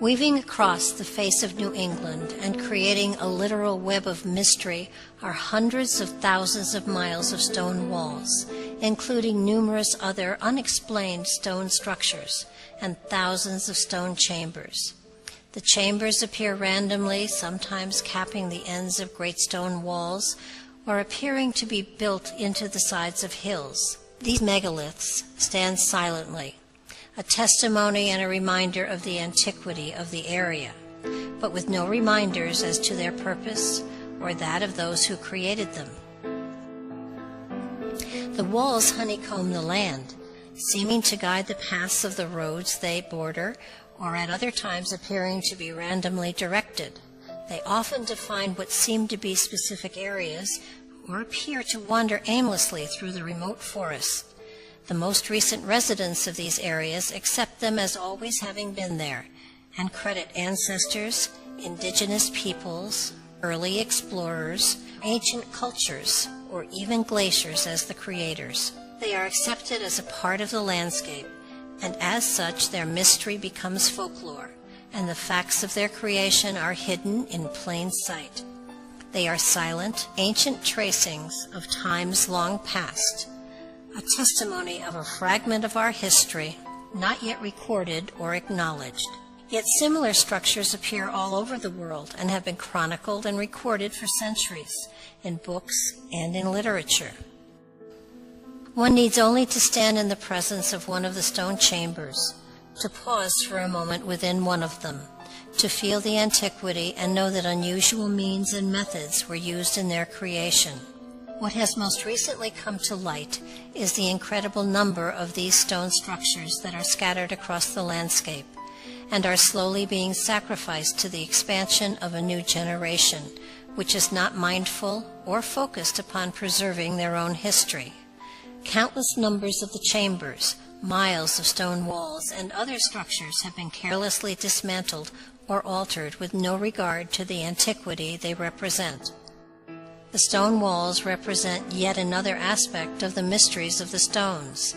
Weaving across the face of New England and creating a literal web of mystery are hundreds of thousands of miles of stone walls, including numerous other unexplained stone structures and thousands of stone chambers. The chambers appear randomly, sometimes capping the ends of great stone walls or appearing to be built into the sides of hills. These megaliths stand silently, a testimony and a reminder of the antiquity of the area, but with no reminders as to their purpose or that of those who created them. The walls honeycomb the land, seeming to guide the paths of the roads they border, or at other times appearing to be randomly directed. They often define what seem to be specific areas, or appear to wander aimlessly through the remote forests. The most recent residents of these areas accept them as always having been there, and credit ancestors, indigenous peoples, early explorers, ancient cultures, or even glaciers as the creators. They are accepted as a part of the landscape, and as such their mystery becomes folklore, and the facts of their creation are hidden in plain sight. They are silent, ancient tracings of times long past, a testimony of a fragment of our history not yet recorded or acknowledged. Yet similar structures appear all over the world and have been chronicled and recorded for centuries in books and in literature. One needs only to stand in the presence of one of the stone chambers, to pause for a moment within one of them, to feel the antiquity and know that unusual means and methods were used in their creation. What has most recently come to light is the incredible number of these stone structures that are scattered across the landscape and are slowly being sacrificed to the expansion of a new generation, which is not mindful or focused upon preserving their own history. Countless numbers of the chambers, miles of stone walls, and other structures have been carelessly dismantled or altered with no regard to the antiquity they represent. The stone walls represent yet another aspect of the mysteries of the stones.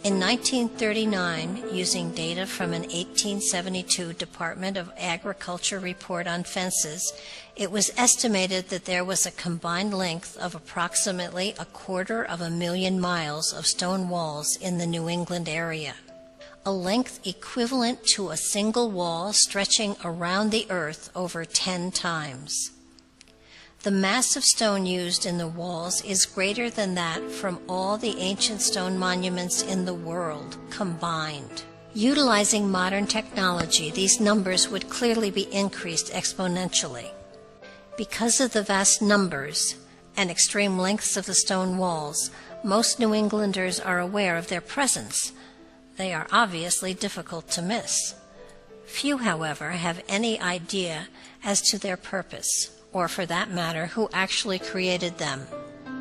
In 1939, using data from an 1872 Department of Agriculture report on fences, it was estimated that there was a combined length of approximately 250,000 miles of stone walls in the New England area, a length equivalent to a single wall stretching around the earth over 10 times. The mass of stone used in the walls is greater than that from all the ancient stone monuments in the world combined. Utilizing modern technology, these numbers would clearly be increased exponentially. Because of the vast numbers and extreme lengths of the stone walls, most New Englanders are aware of their presence. They are obviously difficult to miss. Few, however, have any idea as to their purpose, or for that matter, who actually created them.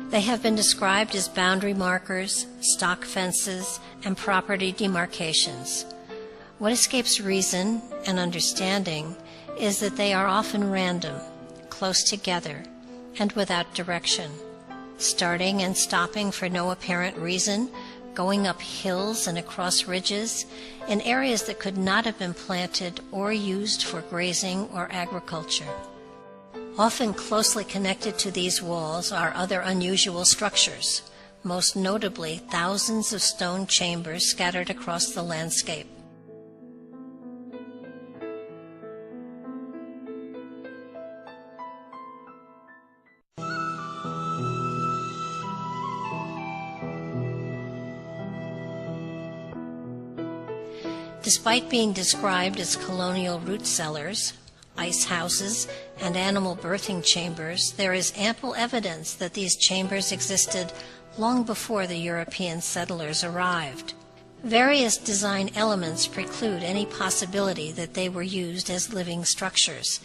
They have been described as boundary markers, stock fences, and property demarcations. What escapes reason and understanding is that they are often random, close together, and without direction, starting and stopping for no apparent reason, going up hills and across ridges, in areas that could not have been planted or used for grazing or agriculture. Often closely connected to these walls are other unusual structures, most notably thousands of stone chambers scattered across the landscape. Despite being described as colonial root cellars, ice houses, and animal birthing chambers, there is ample evidence that these chambers existed long before the European settlers arrived. Various design elements preclude any possibility that they were used as living structures,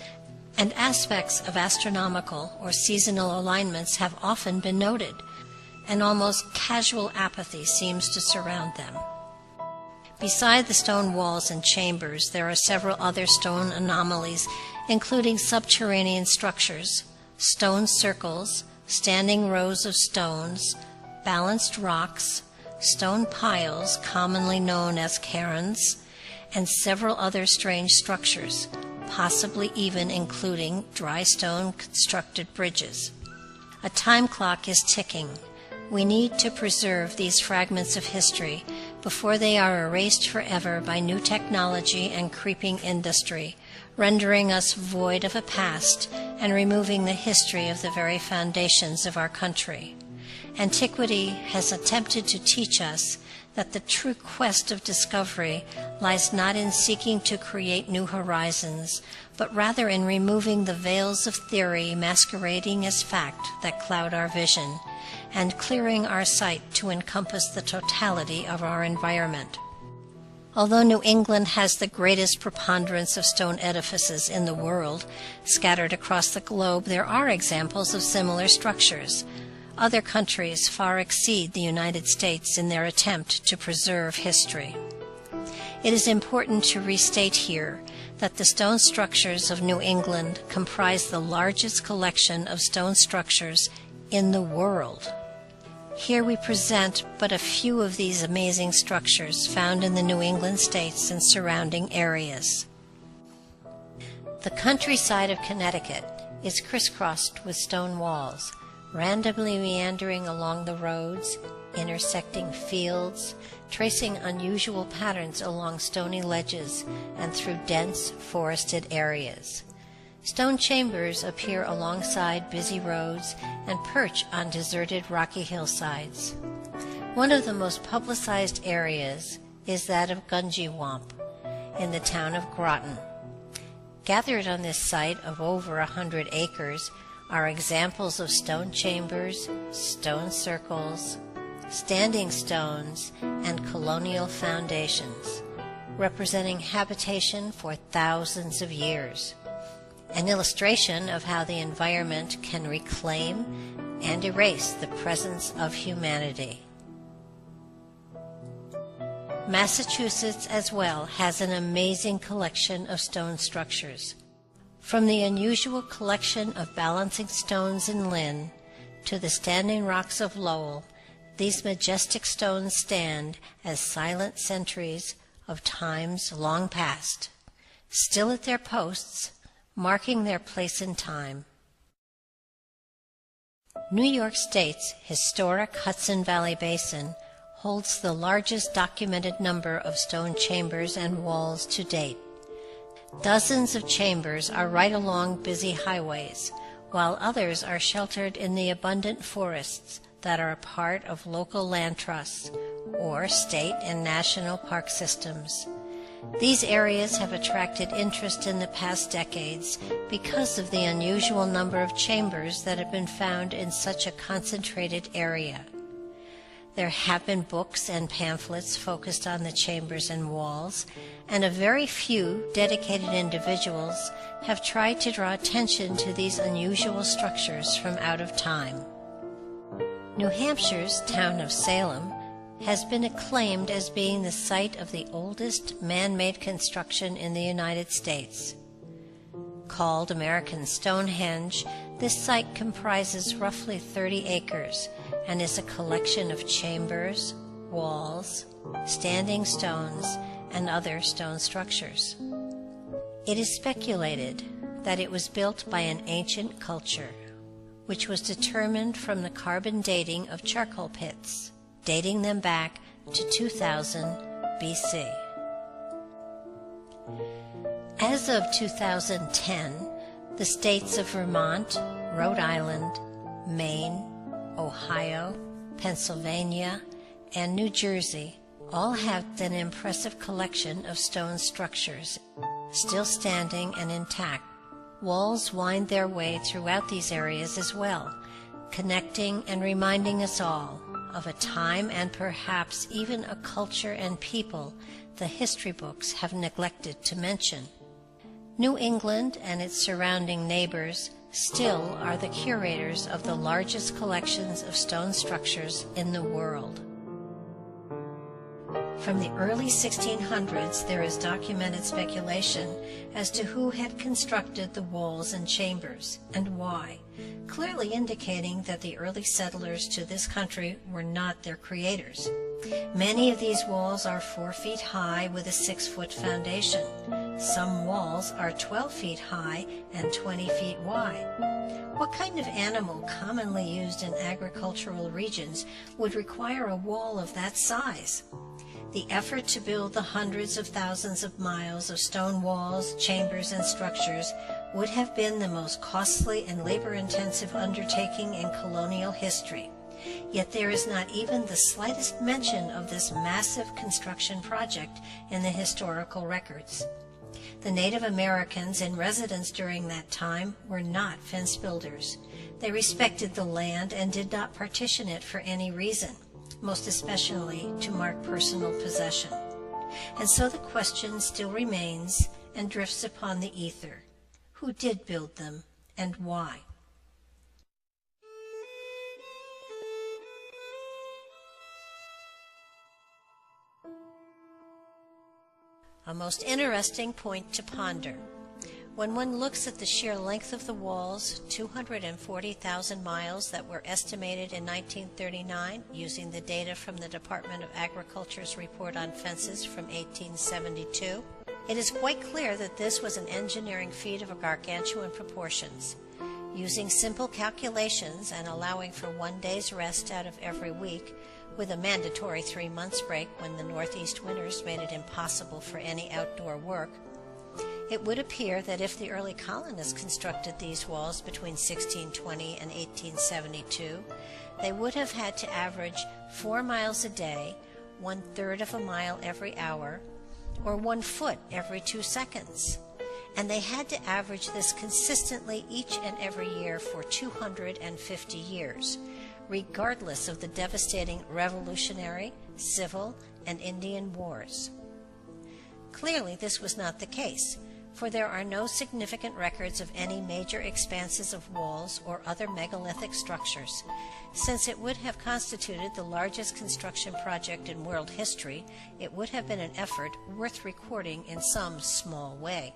and aspects of astronomical or seasonal alignments have often been noted. An almost casual apathy seems to surround them. Beside the stone walls and chambers, there are several other stone anomalies, including subterranean structures, stone circles, standing rows of stones, balanced rocks, stone piles, commonly known as cairns, and several other strange structures, possibly even including dry stone constructed bridges. A time clock is ticking. We need to preserve these fragments of history before they are erased forever by new technology and creeping industry, rendering us void of a past and removing the history of the very foundations of our country. Antiquity has attempted to teach us that the true quest of discovery lies not in seeking to create new horizons, but rather in removing the veils of theory masquerading as fact that cloud our vision, and clearing our sight to encompass the totality of our environment. Although New England has the greatest preponderance of stone edifices in the world, scattered across the globe there are examples of similar structures. Other countries far exceed the United States in their attempt to preserve history. It is important to restate here that the stone structures of New England comprise the largest collection of stone structures in the world. Here we present but a few of these amazing structures found in the New England states and surrounding areas. The countryside of Connecticut is crisscrossed with stone walls, randomly meandering along the roads, intersecting fields, tracing unusual patterns along stony ledges and through dense forested areas. Stone chambers appear alongside busy roads and perch on deserted rocky hillsides. One of the most publicized areas is that of Gunjiwamp in the town of Groton. Gathered on this site of over 100 acres are examples of stone chambers, stone circles, standing stones, and colonial foundations, representing habitation for thousands of years. An illustration of how the environment can reclaim and erase the presence of humanity. Massachusetts as well has an amazing collection of stone structures. From the unusual collection of balancing stones in Lynn to the standing rocks of Lowell, these majestic stones stand as silent sentries of times long past, still at their posts, marking their place in time. New York State's historic Hudson Valley Basin holds the largest documented number of stone chambers and walls to date. Dozens of chambers are right along busy highways, while others are sheltered in the abundant forests that are a part of local land trusts or state and national park systems. These areas have attracted interest in the past decades because of the unusual number of chambers that have been found in such a concentrated area. There have been books and pamphlets focused on the chambers and walls, and a very few dedicated individuals have tried to draw attention to these unusual structures from out of time. New Hampshire's town of Salem has been acclaimed as being the site of the oldest man-made construction in the United States. Called American Stonehenge, this site comprises roughly 30 acres and is a collection of chambers, walls, standing stones, and other stone structures. It is speculated that it was built by an ancient culture, which was determined from the carbon dating of charcoal pits, dating them back to 2000 BC. As of 2010, the states of Vermont, Rhode Island, Maine, Ohio, Pennsylvania, and New Jersey all have an impressive collection of stone structures, still standing and intact. Walls wind their way throughout these areas as well, connecting and reminding us all of a time and perhaps even a culture and people the history books have neglected to mention. New England and its surrounding neighbors still are the curators of the largest collections of stone structures in the world. From the early 1600s, there is documented speculation as to who had constructed the walls and chambers, and why, clearly indicating that the early settlers to this country were not their creators. Many of these walls are 4 feet high with a 6-foot foundation. Some walls are 12 feet high and 20 feet wide. What kind of animal commonly used in agricultural regions would require a wall of that size? The effort to build the hundreds of thousands of miles of stone walls, chambers, and structures would have been the most costly and labor-intensive undertaking in colonial history. Yet there is not even the slightest mention of this massive construction project in the historical records. The Native Americans in residence during that time were not fence builders. They respected the land and did not partition it for any reason, most especially to mark personal possession. And so the question still remains and drifts upon the ether. Who did build them and why? A most interesting point to ponder. When one looks at the sheer length of the walls, 240,000 miles that were estimated in 1939 using the data from the Department of Agriculture's report on fences from 1872, it is quite clear that this was an engineering feat of gargantuan proportions. Using simple calculations and allowing for 1 day's rest out of every week, with a mandatory 3 months break when the northeast winters made it impossible for any outdoor work, it would appear that if the early colonists constructed these walls between 1620 and 1872, they would have had to average 4 miles a day, 1/3 of a mile every hour, or 1 foot every 2 seconds. And they had to average this consistently each and every year for 250 years, regardless of the devastating Revolutionary, Civil, and Indian Wars. Clearly, this was not the case, for there are no significant records of any major expanses of walls or other megalithic structures. Since it would have constituted the largest construction project in world history, it would have been an effort worth recording in some small way.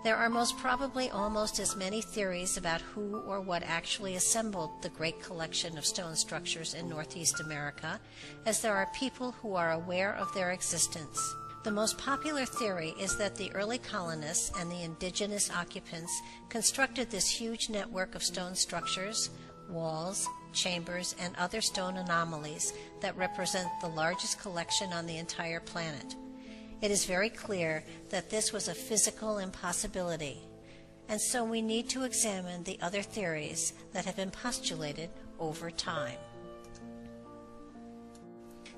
There are most probably almost as many theories about who or what actually assembled the great collection of stone structures in Northeast America as there are people who are aware of their existence. The most popular theory is that the early colonists and the indigenous occupants constructed this huge network of stone structures, walls, chambers, and other stone anomalies that represent the largest collection on the entire planet. It is very clear that this was a physical impossibility, and so we need to examine the other theories that have been postulated over time.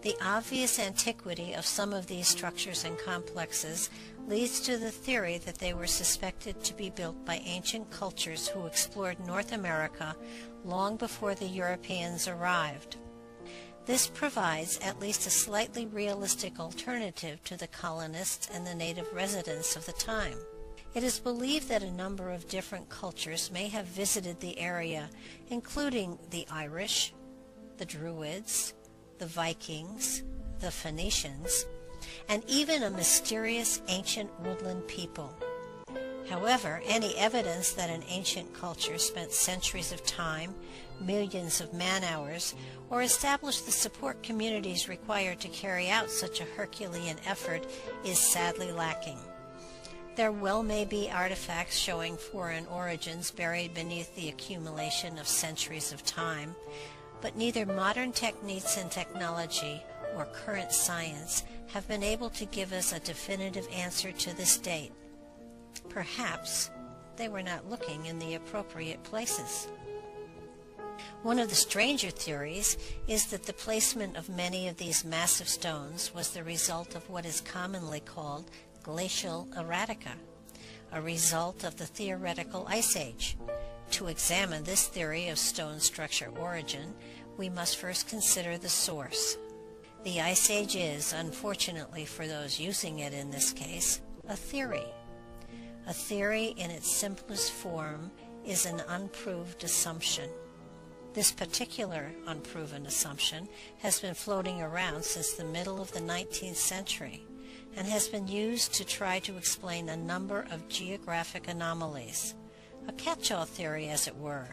The obvious antiquity of some of these structures and complexes leads to the theory that they were suspected to be built by ancient cultures who explored North America long before the Europeans arrived. This provides at least a slightly realistic alternative to the colonists and the native residents of the time. It is believed that a number of different cultures may have visited the area, including the Irish, the Druids, the Vikings, the Phoenicians, and even a mysterious ancient woodland people. However, any evidence that an ancient culture spent centuries of time, millions of man-hours, or established the support communities required to carry out such a Herculean effort is sadly lacking. There well may be artifacts showing foreign origins buried beneath the accumulation of centuries of time, but neither modern techniques and technology or current science have been able to give us a definitive answer to this date. Perhaps they were not looking in the appropriate places. One of the stranger theories is that the placement of many of these massive stones was the result of what is commonly called glacial erratica, a result of the theoretical Ice Age. To examine this theory of stone structure origin, we must first consider the source. The Ice Age is, unfortunately for those using it in this case, a theory. A theory in its simplest form is an unproved assumption. This particular unproven assumption has been floating around since the middle of the 19th century and has been used to try to explain a number of geographic anomalies. A catch-all theory, as it were,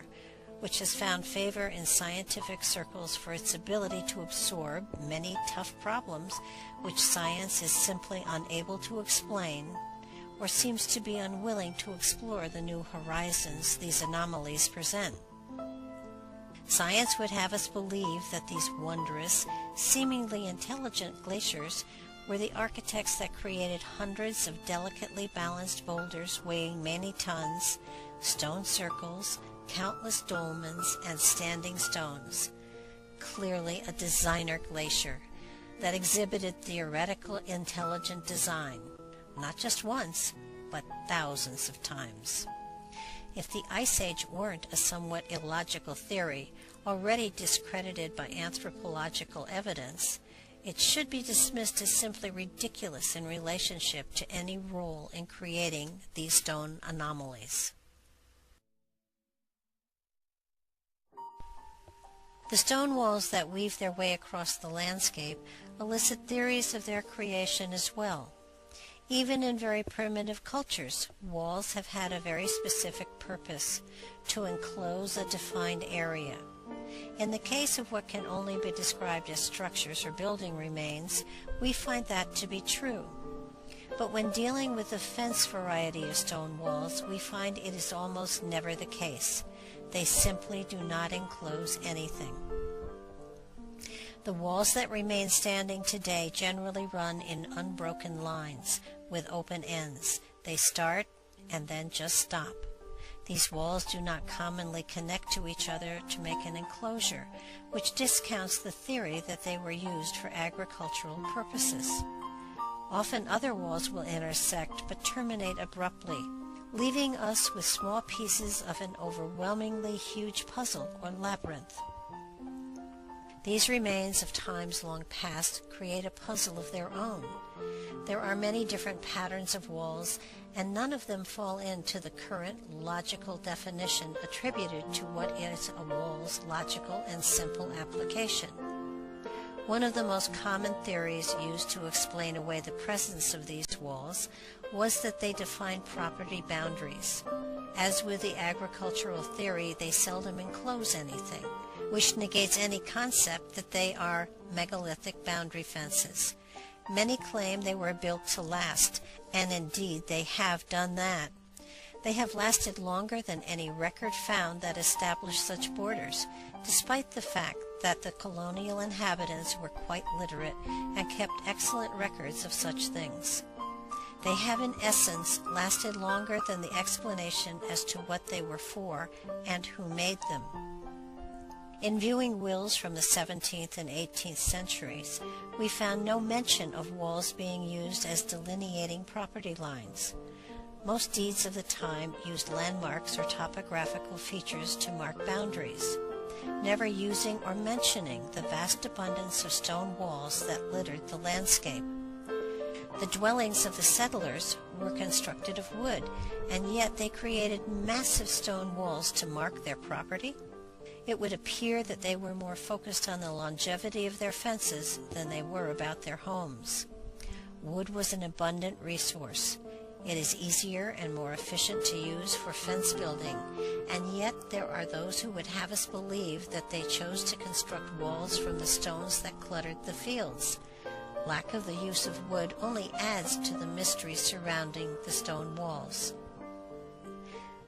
which has found favor in scientific circles for its ability to absorb many tough problems which science is simply unable to explain, or seems to be unwilling to explore the new horizons these anomalies present. Science would have us believe that these wondrous, seemingly intelligent glaciers were the architects that created hundreds of delicately balanced boulders weighing many tons, stone circles, countless dolmens, and standing stones. Clearly a designer glacier that exhibited theoretical intelligent design, not just once, but thousands of times. If the Ice Age weren't a somewhat illogical theory, already discredited by anthropological evidence, it should be dismissed as simply ridiculous in relationship to any role in creating these stone anomalies. The stone walls that weave their way across the landscape elicit theories of their creation as well. Even in very primitive cultures, walls have had a very specific purpose, to enclose a defined area. In the case of what can only be described as structures or building remains, we find that to be true. But when dealing with the fence variety of stone walls, we find it is almost never the case. They simply do not enclose anything. The walls that remain standing today generally run in unbroken lines with open ends. They start and then just stop. These walls do not commonly connect to each other to make an enclosure, which discounts the theory that they were used for agricultural purposes. Often other walls will intersect but terminate abruptly, leaving us with small pieces of an overwhelmingly huge puzzle or labyrinth. These remains of times long past create a puzzle of their own. There are many different patterns of walls, and none of them fall into the current logical definition attributed to what is a wall's logical and simple application. One of the most common theories used to explain away the presence of these walls was that they define property boundaries. As with the agricultural theory, they seldom enclose anything, which negates any concept that they are megalithic boundary fences. Many claim they were built to last, and indeed they have done that. They have lasted longer than any record found that established such borders, despite the fact that the colonial inhabitants were quite literate and kept excellent records of such things. They have in essence lasted longer than the explanation as to what they were for and who made them. In viewing wills from the 17th and 18th centuries, we found no mention of walls being used as delineating property lines. Most deeds of the time used landmarks or topographical features to mark boundaries, never using or mentioning the vast abundance of stone walls that littered the landscape. The dwellings of the settlers were constructed of wood, and yet they created massive stone walls to mark their property. It would appear that they were more focused on the longevity of their fences than they were about their homes. Wood was an abundant resource. It is easier and more efficient to use for fence building, and yet there are those who would have us believe that they chose to construct walls from the stones that cluttered the fields. Lack of the use of wood only adds to the mystery surrounding the stone walls.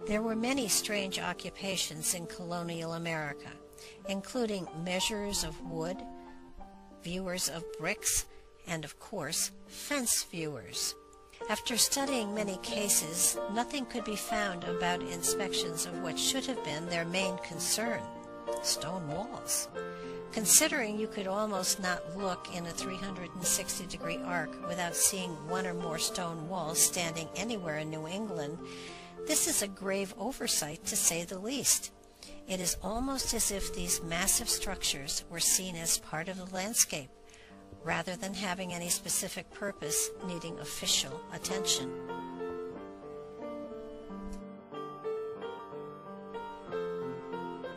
There were many strange occupations in colonial America, including measurers of wood, viewers of bricks, and of course, fence viewers. After studying many cases, nothing could be found about inspections of what should have been their main concern, stone walls. Considering you could almost not look in a 360-degree arc without seeing one or more stone walls standing anywhere in New England, this is a grave oversight to say the least. It is almost as if these massive structures were seen as part of the landscape, rather than having any specific purpose needing official attention.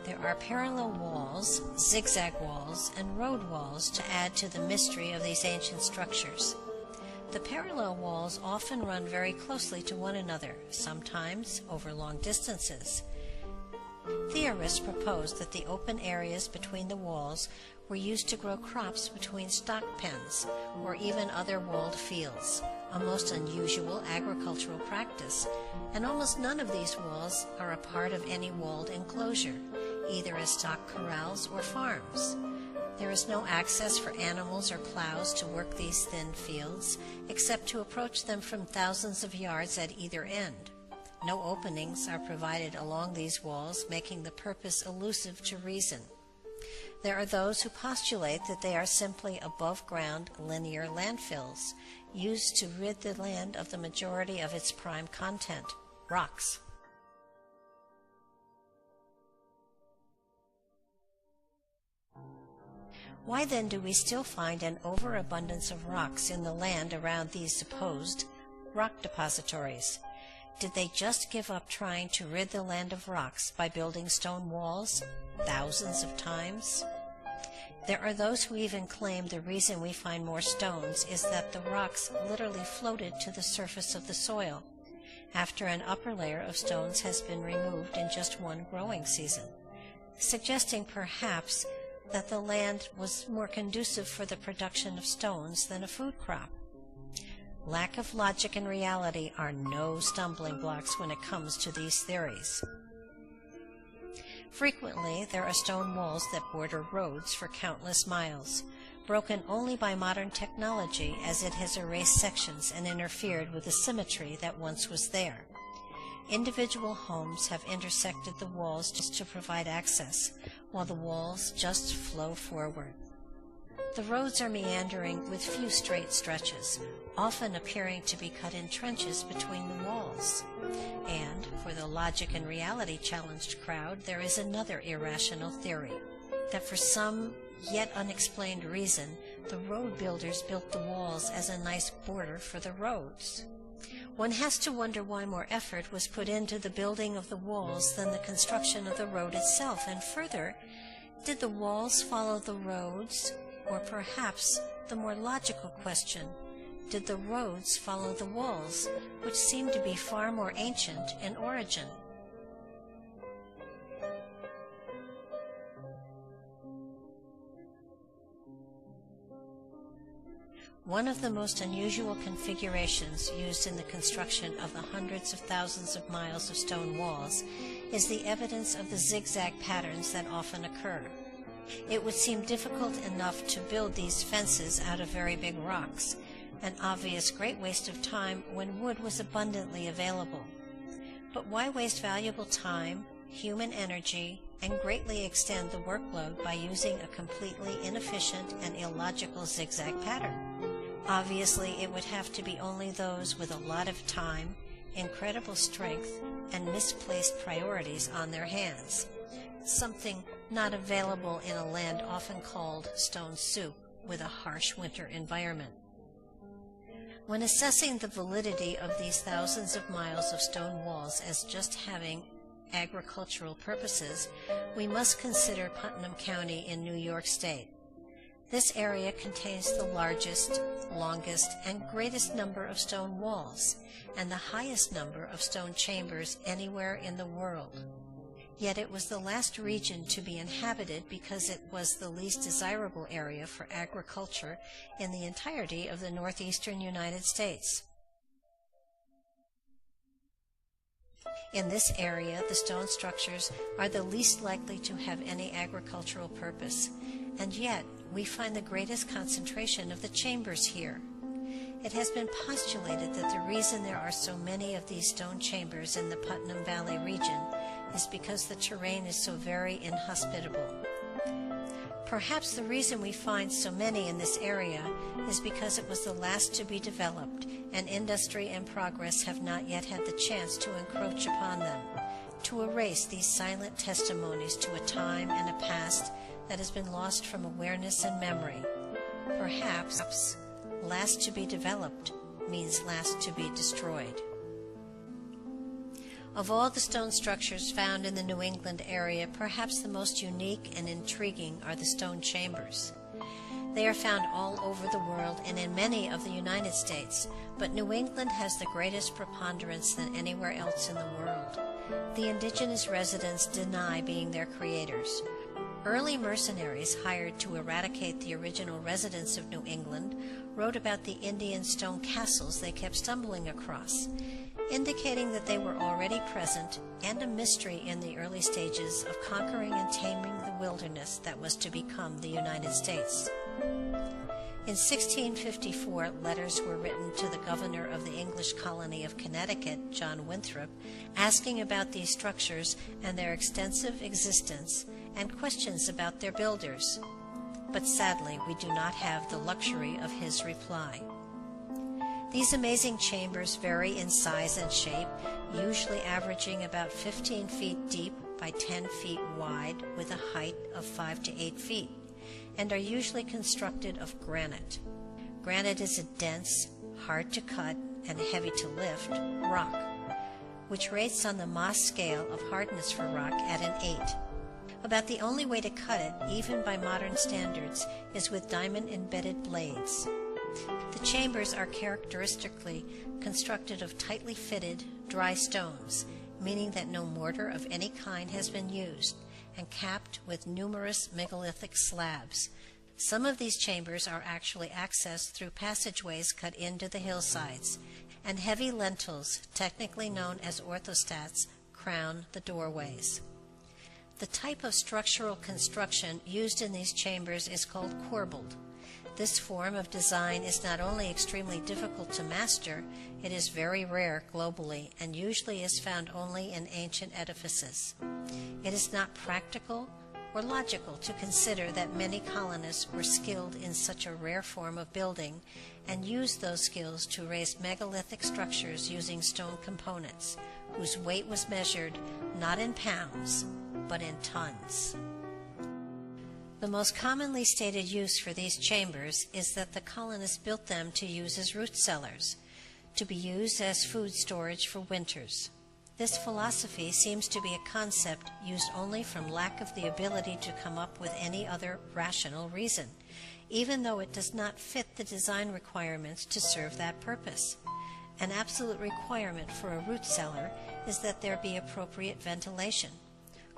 There are parallel walls, zigzag walls, and road walls to add to the mystery of these ancient structures. The parallel walls often run very closely to one another, sometimes over long distances. Theorists proposed that the open areas between the walls were used to grow crops between stock pens or even other walled fields, a most unusual agricultural practice, and almost none of these walls are a part of any walled enclosure, either as stock corrals or farms. There is no access for animals or plows to work these thin fields, except to approach them from thousands of yards at either end. No openings are provided along these walls, making the purpose elusive to reason. There are those who postulate that they are simply above-ground linear landfills, used to rid the land of the majority of its prime content, rocks. Why then do we still find an overabundance of rocks in the land around these supposed rock depositories? Did they just give up trying to rid the land of rocks by building stone walls thousands of times? There are those who even claim the reason we find more stones is that the rocks literally floated to the surface of the soil after an upper layer of stones has been removed in just one growing season, suggesting perhaps that the land was more conducive for the production of stones than a food crop. Lack of logic and reality are no stumbling blocks when it comes to these theories. Frequently, there are stone walls that border roads for countless miles, broken only by modern technology as it has erased sections and interfered with the symmetry that once was there. Individual homes have intersected the walls just to provide access, while the walls just flow forward. The roads are meandering with few straight stretches, often appearing to be cut in trenches between the walls. And, for the logic and reality challenged crowd, there is another irrational theory, that for some yet unexplained reason, the road builders built the walls as a nice border for the roads. One has to wonder why more effort was put into the building of the walls than the construction of the road itself, and further, did the walls follow the roads? Or perhaps the more logical question, did the roads follow the walls, which seem to be far more ancient in origin? One of the most unusual configurations used in the construction of the hundreds of thousands of miles of stone walls is the evidence of the zigzag patterns that often occur. It would seem difficult enough to build these fences out of very big rocks, an obvious great waste of time when wood was abundantly available. But why waste valuable time, human energy, and greatly extend the workload by using a completely inefficient and illogical zigzag pattern? Obviously, it would have to be only those with a lot of time, incredible strength, and misplaced priorities on their hands, something not available in a land often called stone soup with a harsh winter environment. When assessing the validity of these thousands of miles of stone walls as just having agricultural purposes, we must consider Putnam County in New York State. This area contains the largest, longest, and greatest number of stone walls, and the highest number of stone chambers anywhere in the world. Yet it was the last region to be inhabited because it was the least desirable area for agriculture in the entirety of the northeastern United States. In this area, the stone structures are the least likely to have any agricultural purpose, and yet we find the greatest concentration of the chambers here. It has been postulated that the reason there are so many of these stone chambers in the Putnam Valley region is because the terrain is so very inhospitable. Perhaps the reason we find so many in this area is because it was the last to be developed, and industry and progress have not yet had the chance to encroach upon them, to erase these silent testimonies to a time and a past that has been lost from awareness and memory. Perhaps last to be developed means last to be destroyed. Of all the stone structures found in the New England area, perhaps the most unique and intriguing are the stone chambers. They are found all over the world and in many of the United States, but New England has the greatest preponderance than anywhere else in the world. The indigenous residents deny being their creators. Early mercenaries hired to eradicate the original residents of New England wrote about the Indian stone castles they kept stumbling across, indicating that they were already present and a mystery in the early stages of conquering and taming the wilderness that was to become the United States. In 1654, letters were written to the governor of the English colony of Connecticut, John Winthrop, asking about these structures and their extensive existence, and questions about their builders. But sadly, we do not have the luxury of his reply. These amazing chambers vary in size and shape, usually averaging about 15 feet deep by 10 feet wide with a height of 5 to 8 feet, and are usually constructed of granite. Granite is a dense, hard to cut, and heavy to lift rock, which rates on the Mohs scale of hardness for rock at an 8. About the only way to cut it, even by modern standards, is with diamond-embedded blades. The chambers are characteristically constructed of tightly fitted, dry stones, meaning that no mortar of any kind has been used, and capped with numerous megalithic slabs. Some of these chambers are actually accessed through passageways cut into the hillsides, and heavy lintels, technically known as orthostats, crown the doorways. The type of structural construction used in these chambers is called corbelled. This form of design is not only extremely difficult to master, it is very rare globally and usually is found only in ancient edifices. It is not practical or logical to consider that many colonists were skilled in such a rare form of building and used those skills to raise megalithic structures using stone components, whose weight was measured not in pounds, but in tons. The most commonly stated use for these chambers is that the colonists built them to use as root cellars, to be used as food storage for winters. This philosophy seems to be a concept used only from lack of the ability to come up with any other rational reason, even though it does not fit the design requirements to serve that purpose. An absolute requirement for a root cellar is that there be appropriate ventilation,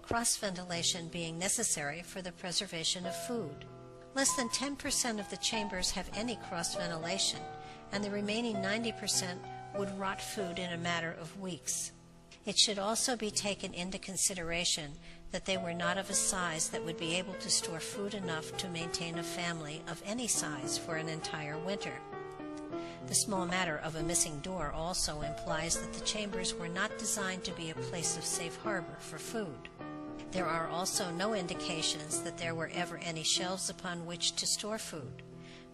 cross-ventilation being necessary for the preservation of food. Less than 10% of the chambers have any cross-ventilation, and the remaining 90% would rot food in a matter of weeks. It should also be taken into consideration that they were not of a size that would be able to store food enough to maintain a family of any size for an entire winter. The small matter of a missing door also implies that the chambers were not designed to be a place of safe harbor for food. There are also no indications that there were ever any shelves upon which to store food.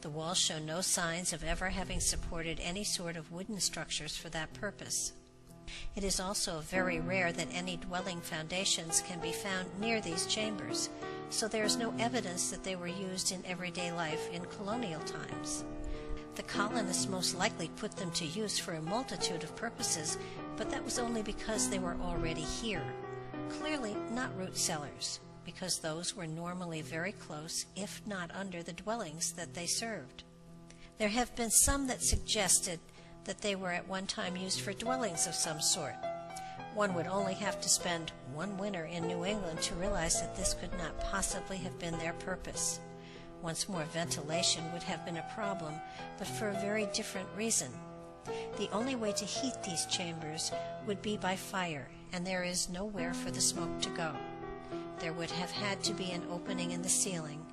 The walls show no signs of ever having supported any sort of wooden structures for that purpose. It is also very rare that any dwelling foundations can be found near these chambers, so there is no evidence that they were used in everyday life in colonial times. The colonists most likely put them to use for a multitude of purposes, but that was only because they were already here. Clearly not root cellars, because those were normally very close, if not under the dwellings that they served. There have been some that suggested that they were at one time used for dwellings of some sort. One would only have to spend one winter in New England to realize that this could not possibly have been their purpose. Once more, ventilation would have been a problem, but for a very different reason. The only way to heat these chambers would be by fire, and there is nowhere for the smoke to go. There would have had to be an opening in the ceiling,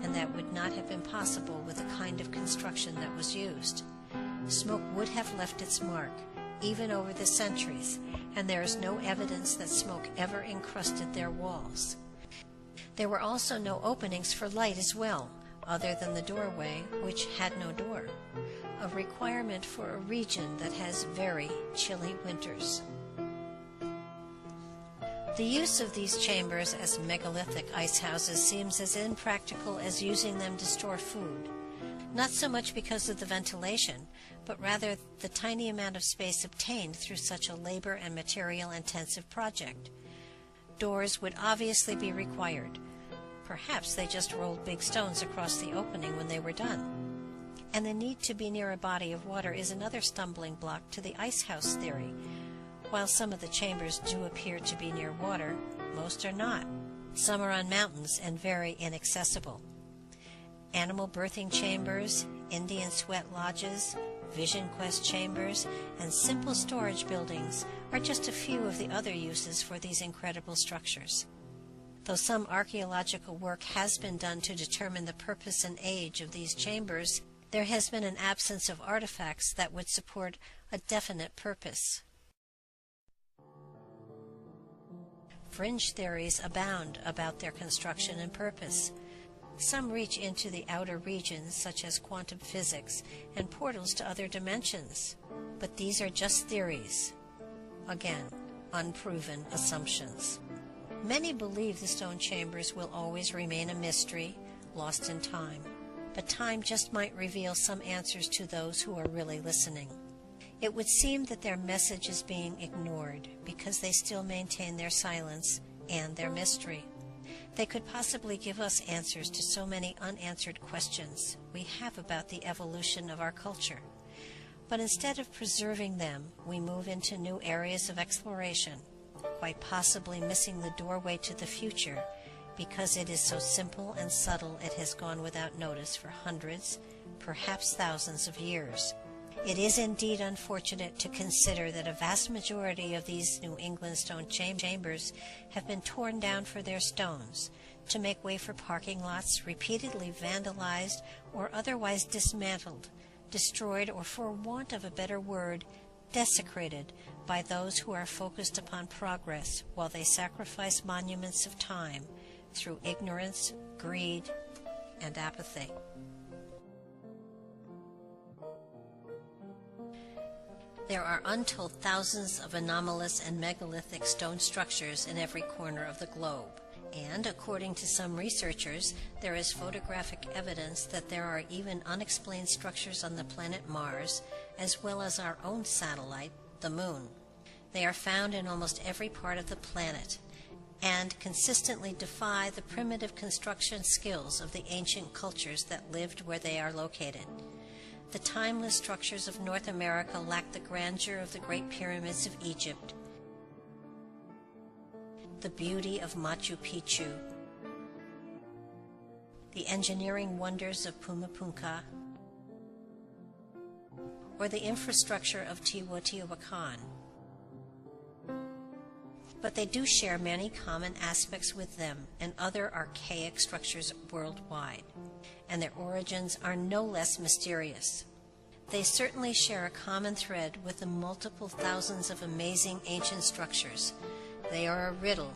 and that would not have been possible with the kind of construction that was used. Smoke would have left its mark, even over the centuries, and there is no evidence that smoke ever encrusted their walls. There were also no openings for light as well, other than the doorway, which had no door, a requirement for a region that has very chilly winters. The use of these chambers as megalithic ice houses seems as impractical as using them to store food, not so much because of the ventilation, but rather the tiny amount of space obtained through such a labor and material-intensive project. Doors would obviously be required, Perhaps they just rolled big stones across the opening when they were done. And the need to be near a body of water is another stumbling block to the ice house theory. While some of the chambers do appear to be near water, most are not. Some are on mountains and very inaccessible. Animal birthing chambers, Indian sweat lodges, vision quest chambers, and simple storage buildings are just a few of the other uses for these incredible structures. Though some archaeological work has been done to determine the purpose and age of these chambers, there has been an absence of artifacts that would support a definite purpose. Fringe theories abound about their construction and purpose. Some reach into the outer regions, such as quantum physics and portals to other dimensions. But these are just theories. Again, unproven assumptions. Many believe the stone chambers will always remain a mystery, lost in time. But time just might reveal some answers to those who are really listening. It would seem that their message is being ignored because they still maintain their silence and their mystery. They could possibly give us answers to so many unanswered questions we have about the evolution of our culture. But instead of preserving them, we move into new areas of exploration, quite possibly missing the doorway to the future because it is so simple and subtle it has gone without notice for hundreds, perhaps thousands of years. It is indeed unfortunate to consider that a vast majority of these New England stone chambers have been torn down for their stones, to make way for parking lots, repeatedly vandalized or otherwise dismantled, destroyed, or for want of a better word, desecrated by those who are focused upon progress while they sacrifice monuments of time through ignorance, greed, and apathy. There are untold thousands of anomalous and megalithic stone structures in every corner of the globe, and according to some researchers, there is photographic evidence that there are even unexplained structures on the planet Mars, as well as our own satellite, the Moon. They are found in almost every part of the planet, and consistently defy the primitive construction skills of the ancient cultures that lived where they are located. The timeless structures of North America lack the grandeur of the Great Pyramids of Egypt, the beauty of Machu Picchu, the engineering wonders of Pumapunka, or the infrastructure of Teotihuacan. But they do share many common aspects with them and other archaic structures worldwide, and their origins are no less mysterious. They certainly share a common thread with the multiple thousands of amazing ancient structures. They are a riddle,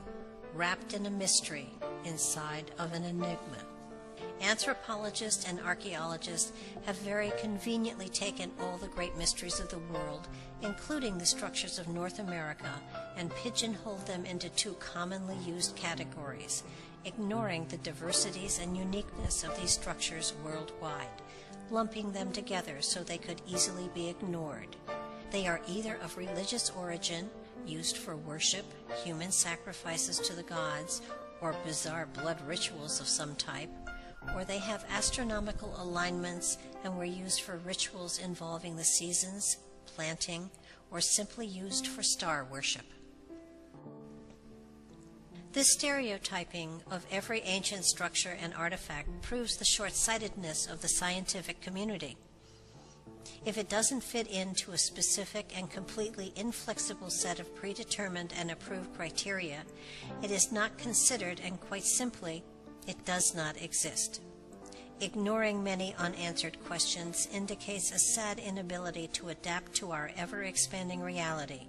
wrapped in a mystery, inside of an enigma. Anthropologists and archaeologists have very conveniently taken all the great mysteries of the world, including the structures of North America, and pigeonholed them into two commonly used categories, ignoring the diversities and uniqueness of these structures worldwide, lumping them together so they could easily be ignored. They are either of religious origin, used for worship, human sacrifices to the gods, or bizarre blood rituals of some type, or they have astronomical alignments and were used for rituals involving the seasons, planting, or simply used for star worship. This stereotyping of every ancient structure and artifact proves the short-sightedness of the scientific community. If it doesn't fit into a specific and completely inflexible set of predetermined and approved criteria, it is not considered, and quite simply, it does not exist. Ignoring many unanswered questions indicates a sad inability to adapt to our ever-expanding reality.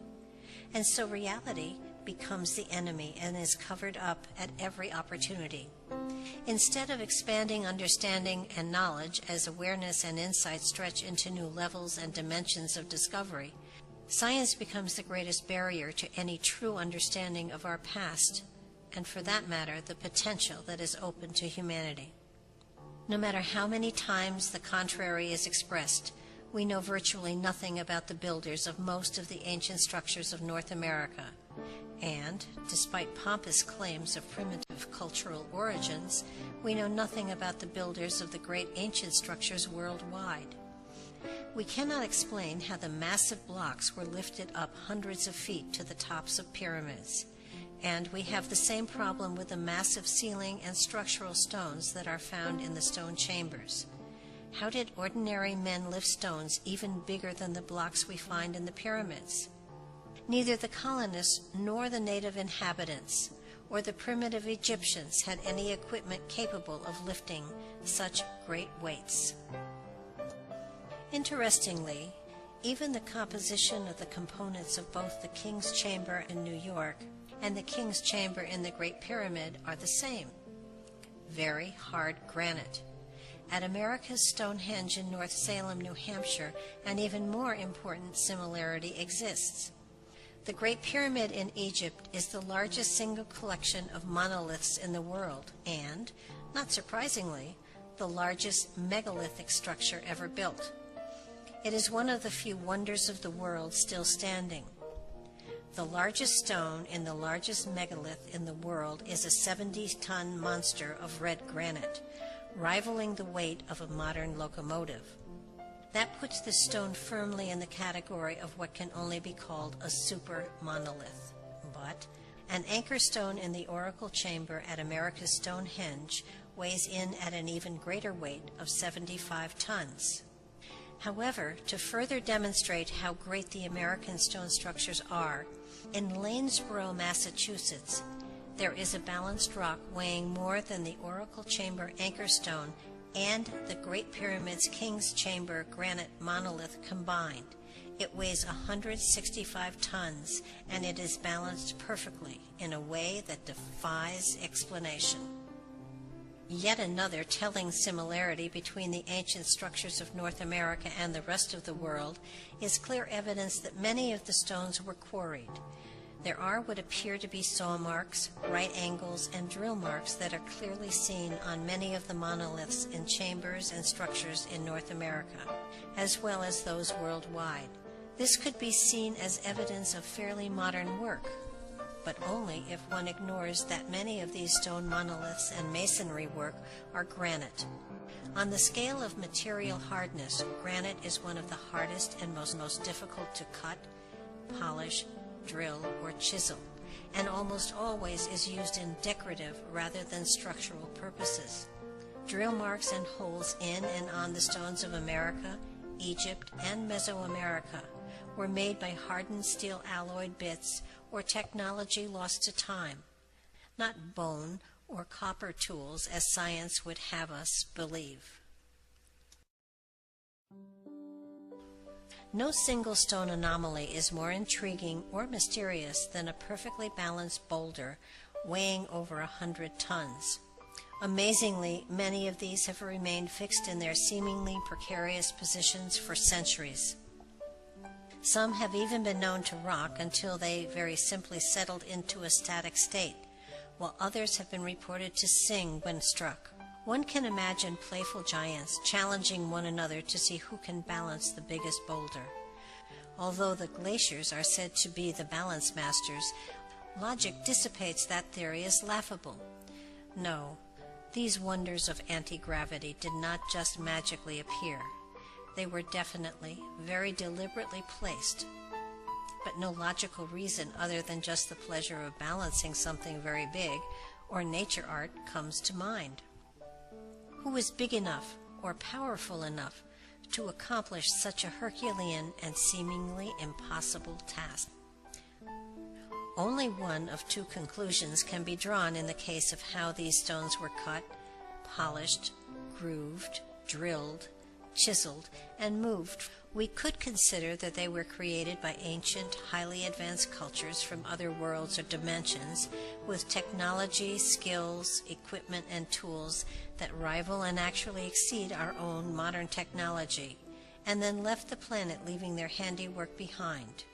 And so reality becomes the enemy and is covered up at every opportunity. Instead of expanding understanding and knowledge as awareness and insight stretch into new levels and dimensions of discovery, science becomes the greatest barrier to any true understanding of our past, and for that matter, the potential that is open to humanity. No matter how many times the contrary is expressed, we know virtually nothing about the builders of most of the ancient structures of North America. And, despite pompous claims of primitive cultural origins, we know nothing about the builders of the great ancient structures worldwide. We cannot explain how the massive blocks were lifted up hundreds of feet to the tops of pyramids. And we have the same problem with the massive ceiling and structural stones that are found in the stone chambers. How did ordinary men lift stones even bigger than the blocks we find in the pyramids? Neither the colonists nor the native inhabitants or the primitive Egyptians had any equipment capable of lifting such great weights. Interestingly, even the composition of the components of both the King's Chamber in New York and the King's Chamber in the Great Pyramid are the same: very hard granite. At America's Stonehenge in North Salem, New Hampshire, an even more important similarity exists. The Great Pyramid in Egypt is the largest single collection of monoliths in the world and, not surprisingly, the largest megalithic structure ever built. It is one of the few wonders of the world still standing. The largest stone in the largest megalith in the world is a 70-ton monster of red granite, rivaling the weight of a modern locomotive. That puts the stone firmly in the category of what can only be called a super monolith. But an anchor stone in the Oracle Chamber at America's Stonehenge weighs in at an even greater weight of 75 tons. However, to further demonstrate how great the American stone structures are, in Lanesboro, Massachusetts, there is a balanced rock weighing more than the Oracle Chamber anchor stone and the Great Pyramid's King's Chamber granite monolith combined. It weighs 165 tons, and it is balanced perfectly in a way that defies explanation. Yet another telling similarity between the ancient structures of North America and the rest of the world is clear evidence that many of the stones were quarried. There are what appear to be saw marks, right angles, and drill marks that are clearly seen on many of the monoliths in chambers and structures in North America, as well as those worldwide. This could be seen as evidence of fairly modern work, but only if one ignores that many of these stone monoliths and masonry work are granite. On the scale of material hardness, granite is one of the hardest and most difficult to cut, polish, drill, or chisel, and almost always is used in decorative rather than structural purposes. Drill marks and holes in and on the stones of America, Egypt, and Mesoamerica were made by hardened steel alloyed bits or technology lost to time, not bone or copper tools as science would have us believe. No single stone anomaly is more intriguing or mysterious than a perfectly balanced boulder weighing over 100 tons. Amazingly, many of these have remained fixed in their seemingly precarious positions for centuries. Some have even been known to rock until they very simply settled into a static state, while others have been reported to sing when struck. One can imagine playful giants challenging one another to see who can balance the biggest boulder. Although the glaciers are said to be the balance masters, logic dissipates that theory as laughable. No, these wonders of anti-gravity did not just magically appear. They were definitely, very deliberately placed. But no logical reason other than just the pleasure of balancing something very big or nature art comes to mind. Who is big enough or powerful enough to accomplish such a Herculean and seemingly impossible task? Only one of two conclusions can be drawn in the case of how these stones were cut, polished, grooved, drilled, chiseled, and moved. We could consider that they were created by ancient, highly advanced cultures from other worlds or dimensions with technology, skills, equipment, and tools that rival and actually exceed our own modern technology, and then left the planet leaving their handiwork behind.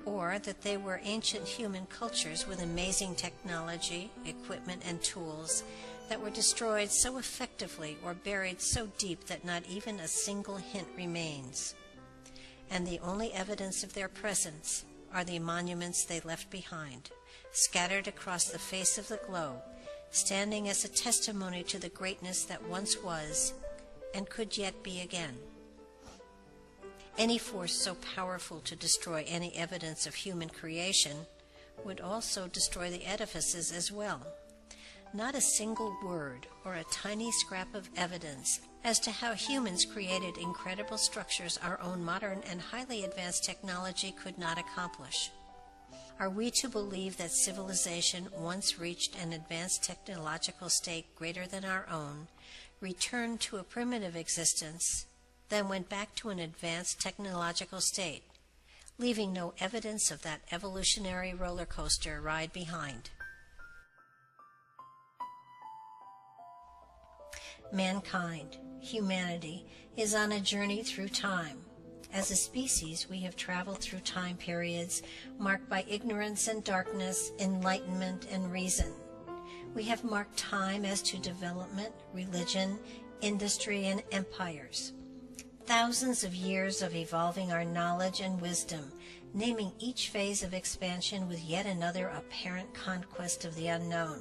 or that they were ancient human cultures with amazing technology, equipment, and tools that were destroyed so effectively or buried so deep that not even a single hint remains. And the only evidence of their presence are the monuments they left behind, scattered across the face of the globe, standing as a testimony to the greatness that once was and could yet be again. Any force so powerful to destroy any evidence of human creation would also destroy the edifices as well. Not a single word or a tiny scrap of evidence as to how humans created incredible structures our own modern and highly advanced technology could not accomplish. Are we to believe that civilization once reached an advanced technological state greater than our own, returned to a primitive existence, then went back to an advanced technological state, leaving no evidence of that evolutionary roller coaster ride behind? Mankind, humanity, is on a journey through time. As a species, we have traveled through time periods marked by ignorance and darkness, enlightenment and reason. We have marked time as to development, religion, industry, and empires. Thousands of years of evolving our knowledge and wisdom, naming each phase of expansion with yet another apparent conquest of the unknown.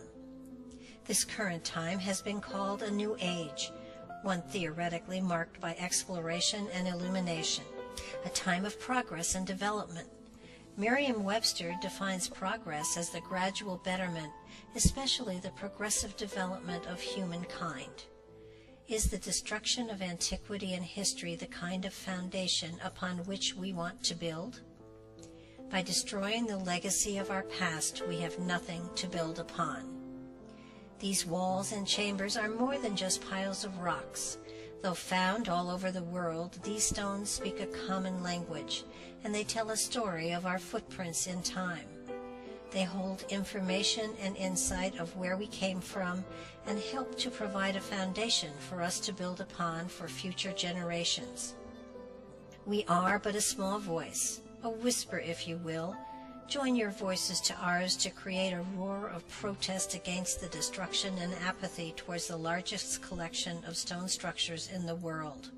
This current time has been called a new age, one theoretically marked by exploration and illumination, a time of progress and development. Merriam-Webster defines progress as the gradual betterment, especially the progressive development of humankind. Is the destruction of antiquity and history the kind of foundation upon which we want to build? By destroying the legacy of our past, we have nothing to build upon. These walls and chambers are more than just piles of rocks. Though found all over the world, these stones speak a common language, and they tell a story of our footprints in time. They hold information and insight of where we came from and help to provide a foundation for us to build upon for future generations. We are but a small voice, a whisper if you will. Join your voices to ours to create a roar of protest against the destruction and apathy towards the largest collection of stone structures in the world.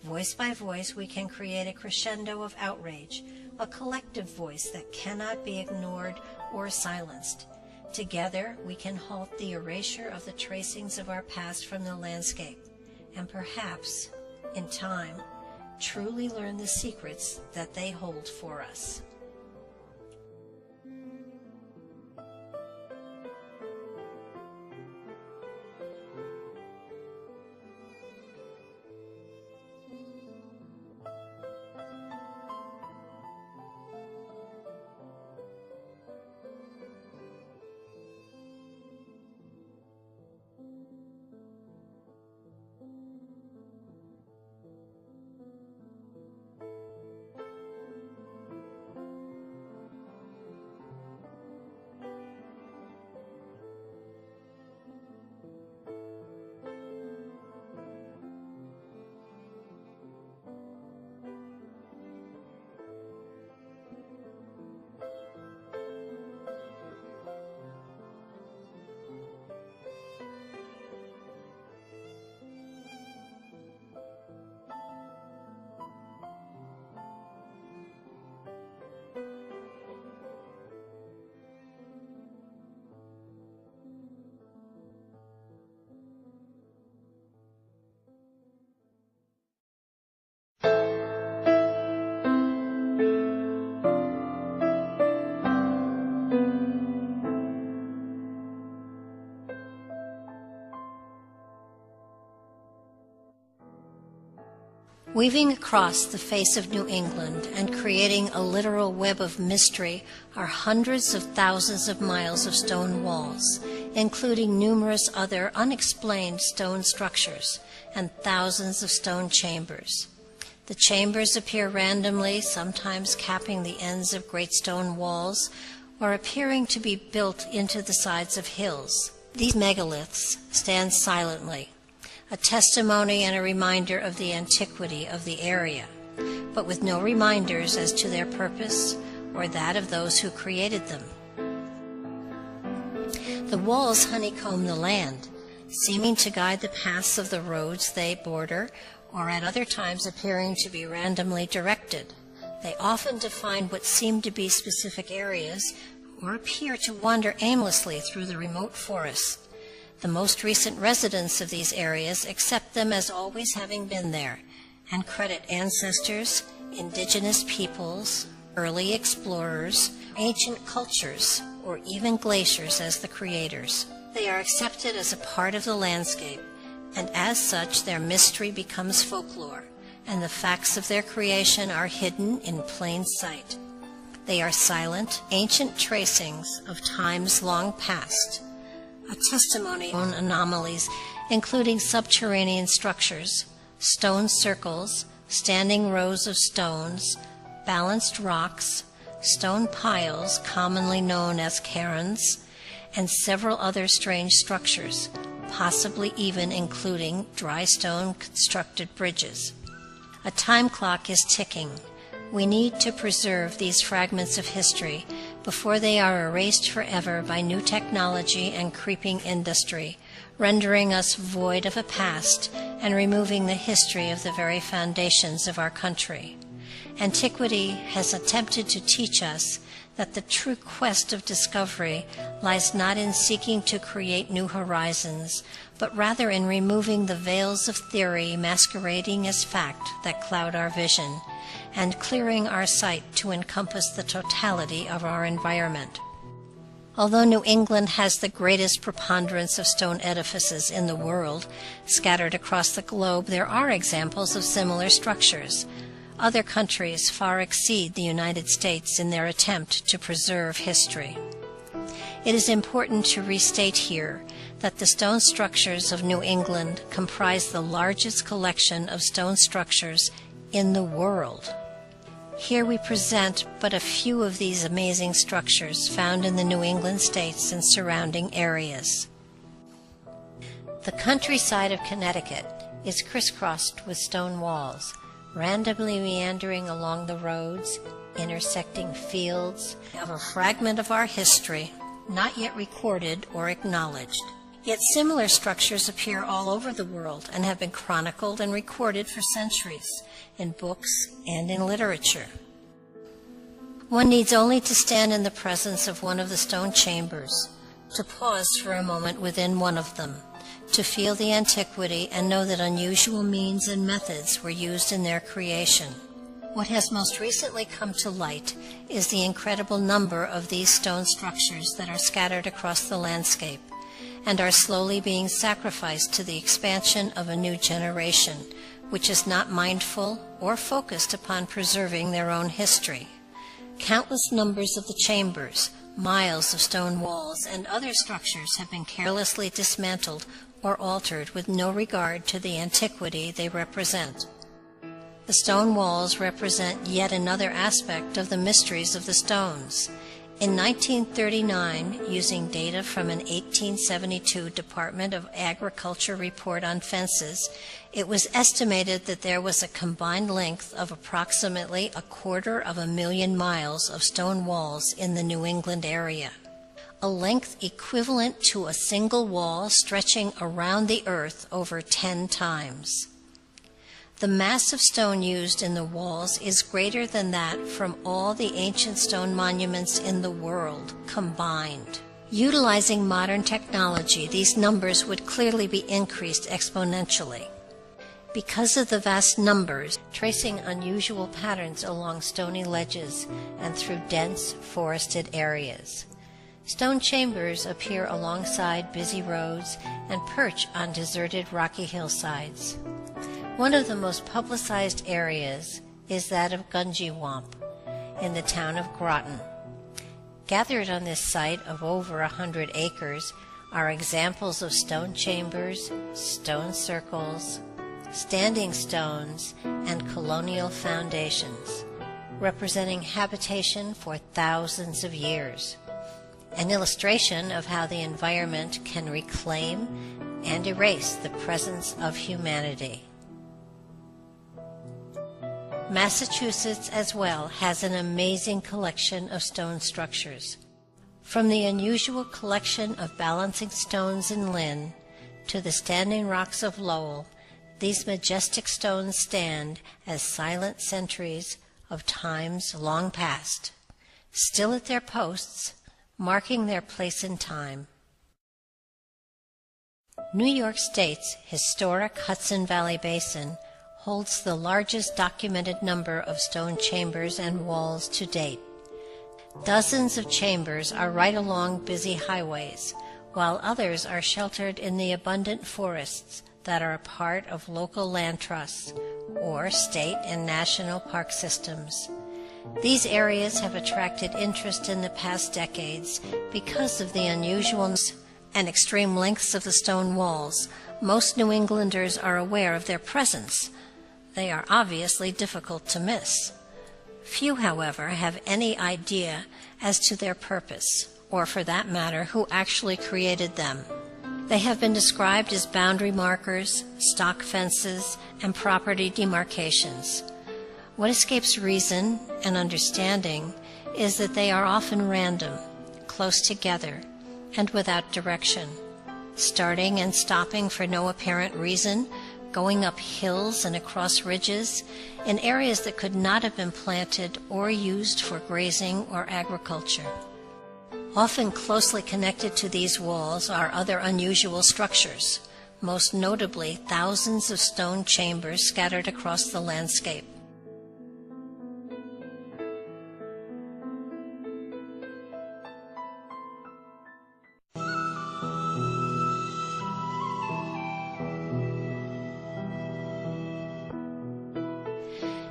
Voice by voice, we can create a crescendo of outrage, a collective voice that cannot be ignored or silenced. Together, we can halt the erasure of the tracings of our past from the landscape, and perhaps, in time, truly learn the secrets that they hold for us. Weaving across the face of New England and creating a literal web of mystery are hundreds of thousands of miles of stone walls, including numerous other unexplained stone structures and thousands of stone chambers. The chambers appear randomly, sometimes capping the ends of great stone walls or appearing to be built into the sides of hills. These megaliths stand silently, a testimony and a reminder of the antiquity of the area, but with no reminders as to their purpose or that of those who created them. The walls honeycomb the land, seeming to guide the paths of the roads they border, or at other times appearing to be randomly directed. They often define what seem to be specific areas, or appear to wander aimlessly through the remote forests. The most recent residents of these areas accept them as always having been there, and credit ancestors, indigenous peoples, early explorers, ancient cultures, or even glaciers as the creators. They are accepted as a part of the landscape, and as such their mystery becomes folklore, and the facts of their creation are hidden in plain sight. They are silent, ancient tracings of times long past, a testimony on anomalies including subterranean structures, stone circles, standing rows of stones, balanced rocks, stone piles commonly known as cairns, and several other strange structures, possibly even including dry stone constructed bridges. A time clock is ticking. We need to preserve these fragments of history before they are erased forever by new technology and creeping industry, rendering us void of a past and removing the history of the very foundations of our country. Antiquity has attempted to teach us that the true quest of discovery lies not in seeking to create new horizons, but rather in removing the veils of theory masquerading as fact that cloud our vision, and clearing our sight to encompass the totality of our environment. Although New England has the greatest preponderance of stone edifices in the world, scattered across the globe there are examples of similar structures. Other countries far exceed the United States in their attempt to preserve history. It is important to restate here that the stone structures of New England comprise the largest collection of stone structures in the world. Here we present but a few of these amazing structures found in the New England states and surrounding areas. The countryside of Connecticut is crisscrossed with stone walls, randomly meandering along the roads, intersecting fields of a fragment of our history not yet recorded or acknowledged. Yet similar structures appear all over the world and have been chronicled and recorded for centuries in books and in literature. One needs only to stand in the presence of one of the stone chambers, to pause for a moment within one of them, to feel the antiquity and know that unusual means and methods were used in their creation. What has most recently come to light is the incredible number of these stone structures that are scattered across the landscape and are slowly being sacrificed to the expansion of a new generation, which is not mindful or focused upon preserving their own history. Countless numbers of the chambers, miles of stone walls, and other structures have been carelessly dismantled or altered with no regard to the antiquity they represent. The stone walls represent yet another aspect of the mysteries of the stones. In 1939, using data from an 1872 Department of Agriculture report on fences, it was estimated that there was a combined length of approximately 250,000 miles of stone walls in the New England area, a length equivalent to a single wall stretching around the earth over 10 times. The mass of stone used in the walls is greater than that from all the ancient stone monuments in the world combined. Utilizing modern technology, these numbers would clearly be increased exponentially. Because of the vast numbers, tracing unusual patterns along stony ledges and through dense forested areas. Stone chambers appear alongside busy roads and perch on deserted rocky hillsides. One of the most publicized areas is that of Gunjiwamp in the town of Groton. Gathered on this site of over 100 acres are examples of stone chambers, stone circles, standing stones, and colonial foundations, representing habitation for thousands of years. An illustration of how the environment can reclaim and erase the presence of humanity. Massachusetts as well has an amazing collection of stone structures. From the unusual collection of balancing stones in Lynn to the standing rocks of Lowell, these majestic stones stand as silent sentries of times long past, still at their posts, marking their place in time. New York State's historic Hudson Valley Basin holds the largest documented number of stone chambers and walls to date. Dozens of chambers are right along busy highways, while others are sheltered in the abundant forests that are a part of local land trusts or state and national park systems. These areas have attracted interest in the past decades because of the unusualness and extreme lengths of the stone walls. Most New Englanders are aware of their presence. They are obviously difficult to miss. Few, however, have any idea as to their purpose, or for that matter, who actually created them. They have been described as boundary markers, stock fences, and property demarcations. What escapes reason and understanding is that they are often random, close together, and without direction, starting and stopping for no apparent reason, going up hills and across ridges, in areas that could not have been planted or used for grazing or agriculture. Often closely connected to these walls are other unusual structures, most notably thousands of stone chambers scattered across the landscape.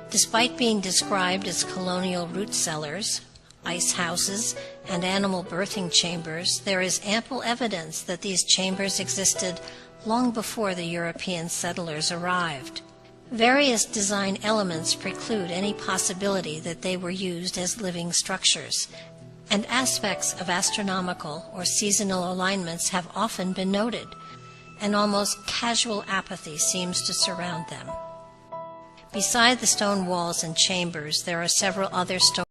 Despite being described as colonial root cellars, ice houses, and animal birthing chambers, there is ample evidence that these chambers existed long before the European settlers arrived. Various design elements preclude any possibility that they were used as living structures, and aspects of astronomical or seasonal alignments have often been noted. An almost casual apathy seems to surround them. Beside the stone walls and chambers, there are several other stone